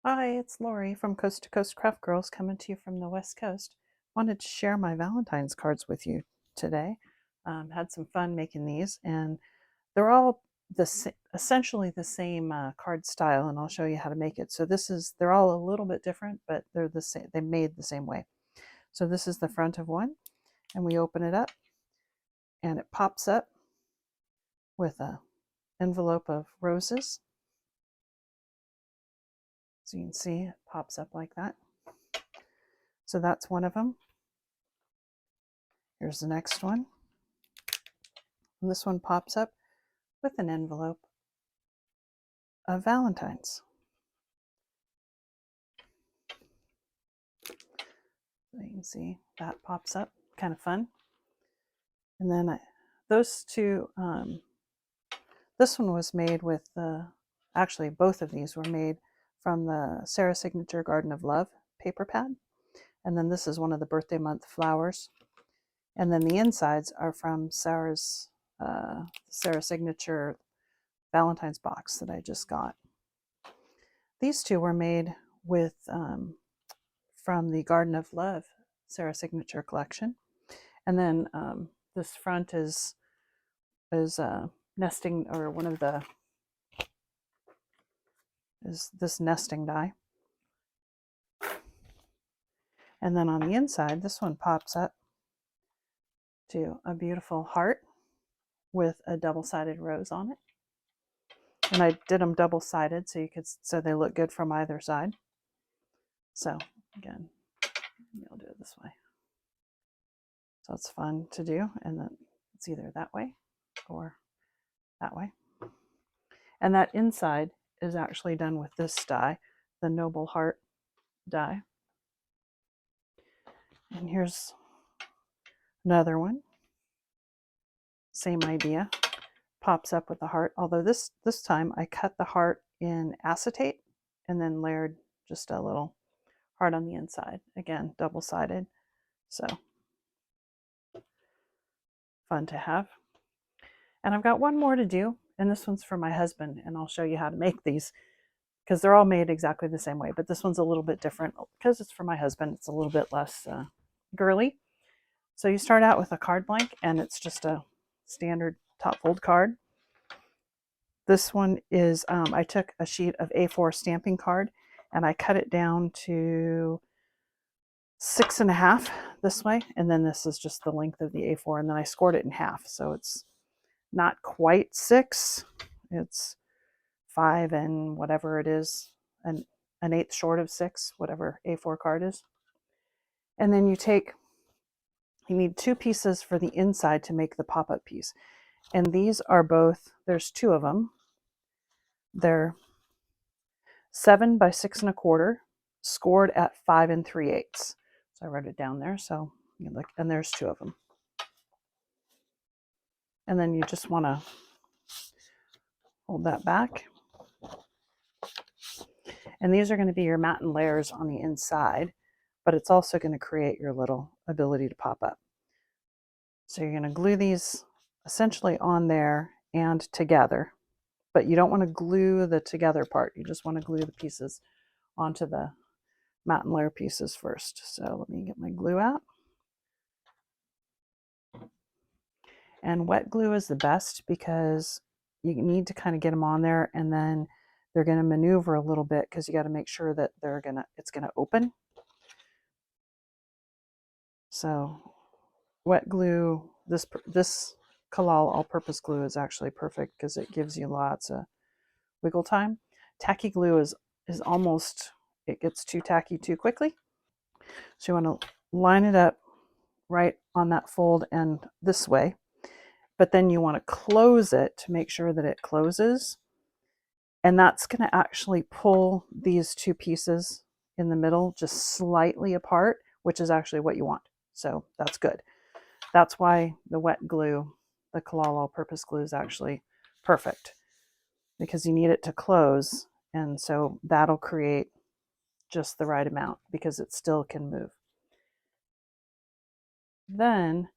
Hi, it's Lori from Coast to Coast Craft Girls coming to you from the West Coast. Wanted to share my Valentine's cards with you today. Had some fun making these, and they're all essentially the same card style, and I'll show you how to make it. So they're all a little bit different, but they're the same. They're made the same way. So this is the front of one, and we open it up, and it pops up with a envelope of roses. So you can see it pops up like that. So that's one of them. Here's the next one. And this one pops up with an envelope of Valentines. So you can see that pops up, kind of fun. And then those two, this one was made with actually both of these were made from the Sarah Signature Garden of Love paper pad. And then this is one of the birthday month flowers. And then the insides are from Sarah's Sarah Signature Valentine's box that I just got. These two were made with from the Garden of Love Sarah Signature collection. And then this front is nesting, or one of the is this nesting die. And then on the inside, this one pops up to a beautiful heart with a double-sided rose on it. And I did them double-sided so they look good from either side. So again, maybe I'll do it this way. So it's fun to do, and then it's either that way or that way. And that inside is actually done with this die, the Noble Heart die. And here's another one. Same idea. Pops up with the heart, although this time I cut the heart in acetate and then layered just a little heart on the inside. Again, double-sided. So fun to have. And I've got one more to do, and this one's for my husband, and I'll show you how to make these because they're all made exactly the same way, but this one's a little bit different because it's for my husband. It's a little bit less girly. So you start out with a card blank, and it's just a standard top fold card. This one is, I took a sheet of A4 stamping card and I cut it down to 6.5 this way, and then this is just the length of the A4, and then I scored it in half, so it's not quite 6, it's 5 and whatever it is, an eighth short of 6, whatever A4 card is. And then you need 2 pieces for the inside to make the pop-up piece, and these are both, there's 2 of them. They're 7 by 6 1/4, scored at 5 3/8. So I wrote it down there. So you look, and there's 2 of them. And then you just want to hold that back. And these are going to be your matte and layers on the inside, but it's also going to create your little ability to pop up. So you're going to glue these essentially on there and together, but you don't want to glue the together part. You just want to glue the pieces onto the matte and layer pieces first. So let me get my glue out. And wet glue is the best because you need to kind of get them on there, and then they're going to maneuver a little bit because you got to make sure that it's going to open. So wet glue, this Kalal all-purpose glue is actually perfect because it gives you lots of wiggle time. Tacky glue is almost, it gets too tacky too quickly. So you want to line it up right on that fold and this way, but then you want to close it to make sure that it closes. And that's going to actually pull these 2 pieces in the middle just slightly apart, which is actually what you want. So that's good. That's why the wet glue, the Kalal all-purpose glue, is actually perfect, because you need it to close, and so that'll create just the right amount because it still can move. Then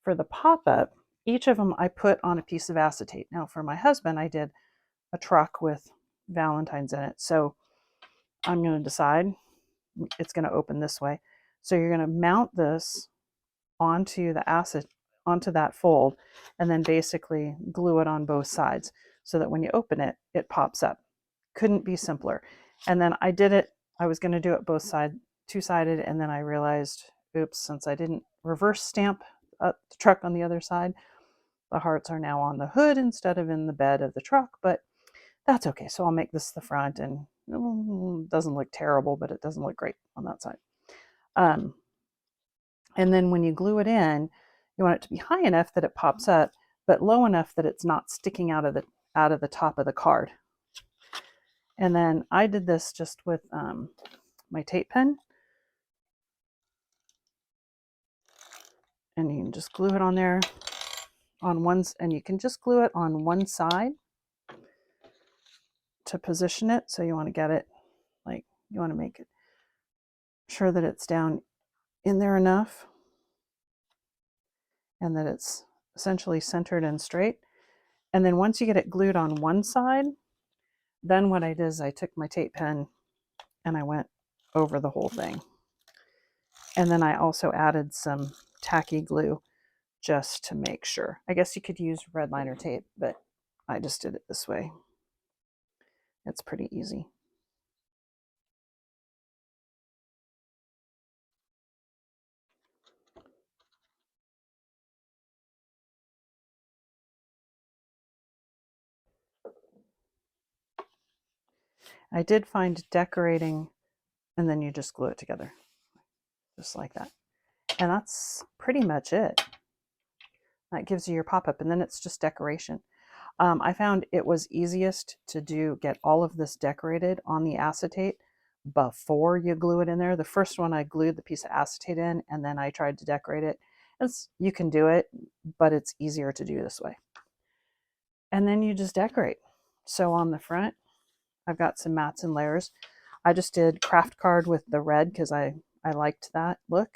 for the pop-up, each of them I put on a piece of acetate. Now for my husband, I did a truck with Valentines in it. So I'm going to decide it's going to open this way. So you're going to mount this onto onto that fold, and then basically glue it on both sides so that when you open it, it pops up. Couldn't be simpler. And then I did it. I was going to do it both side, two-sided, and then I realized, oops, since I didn't reverse stamp the truck on the other side, the hearts are now on the hood instead of in the bed of the truck, but that's okay. So I'll make this the front, and it doesn't look terrible, but it doesn't look great on that side. And then when you glue it in, you want it to be high enough that it pops up, but low enough that it's not sticking out of the top of the card. And then I did this just with my tape pen. And you can just glue it on there on one, and you can just glue it on one side to position it. So you want to get it, like, you want to make it sure that it's down in there enough and that it's essentially centered and straight. And then once you get it glued on one side, then what I did is I took my tape pen and I went over the whole thing. And then I also added some tacky glue just to make sure. I guess you could use red liner tape, but I just did it this way. It's pretty easy. I did find decorating, and then you just glue it together, just like that. And that's pretty much it. That gives you your pop-up, and then it's just decoration. I found it was easiest to get all of this decorated on the acetate before you glue it in there. The first one I glued the piece of acetate in, and then I tried to decorate it. You can do it, but it's easier to do this way. And then you just decorate. So on the front, I've got some mats and layers. I just did craft card with the red because I liked that look.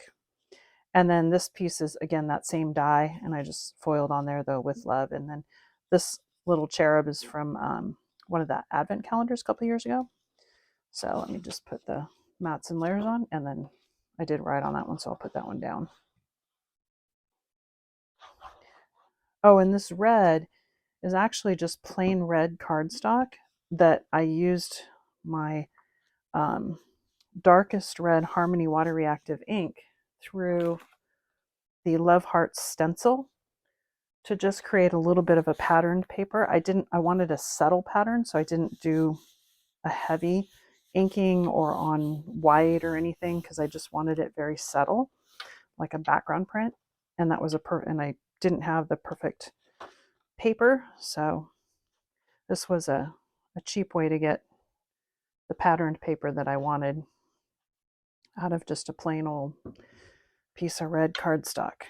And then this piece is, again, that same die, and I just foiled on there, though, with love. And then this little cherub is from one of the advent calendars a couple years ago. So let me just put the mats and layers on, and then I did write on that one, so I'll put that one down. Oh, and this red is actually just plain red cardstock that I used my darkest red Harmony Water Reactive ink through the Love Hearts stencil to just create a little bit of a patterned paper. I wanted a subtle pattern, so I didn't do a heavy inking or on white or anything, because I just wanted it very subtle, like a background print. And that was and I didn't have the perfect paper, so this was a cheap way to get the patterned paper that I wanted out of just a plain old piece of red cardstock.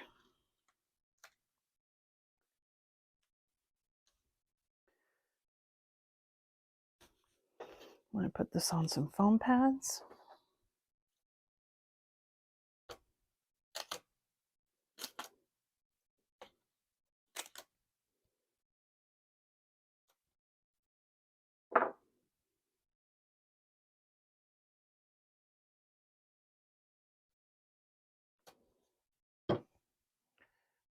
I'm going to put this on some foam pads.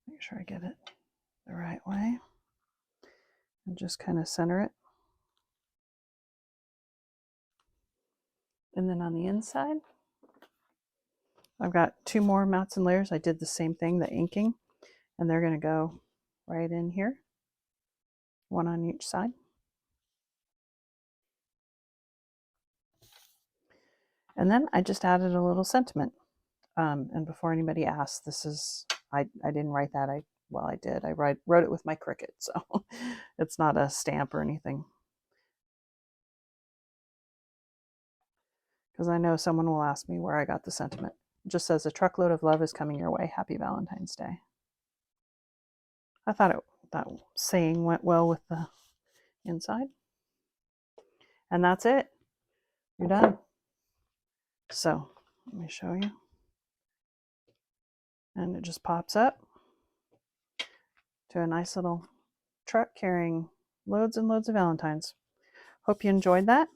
Make sure I get it the right way. And just kind of center it. And then on the inside, I've got two more mats and layers. I did the same thing, the inking, and they're going to go right in here, one on each side. And then I just added a little sentiment. And before anybody asks, this is, I didn't write that. Well, I did. I wrote it with my Cricut, so it's not a stamp or anything. Because I know someone will ask me where I got the sentiment. It just says, a truckload of love is coming your way. Happy Valentine's Day. I thought that saying went well with the inside. And that's it. You're done. So let me show you. And it just pops up to a nice little truck carrying loads and loads of Valentines. Hope you enjoyed that.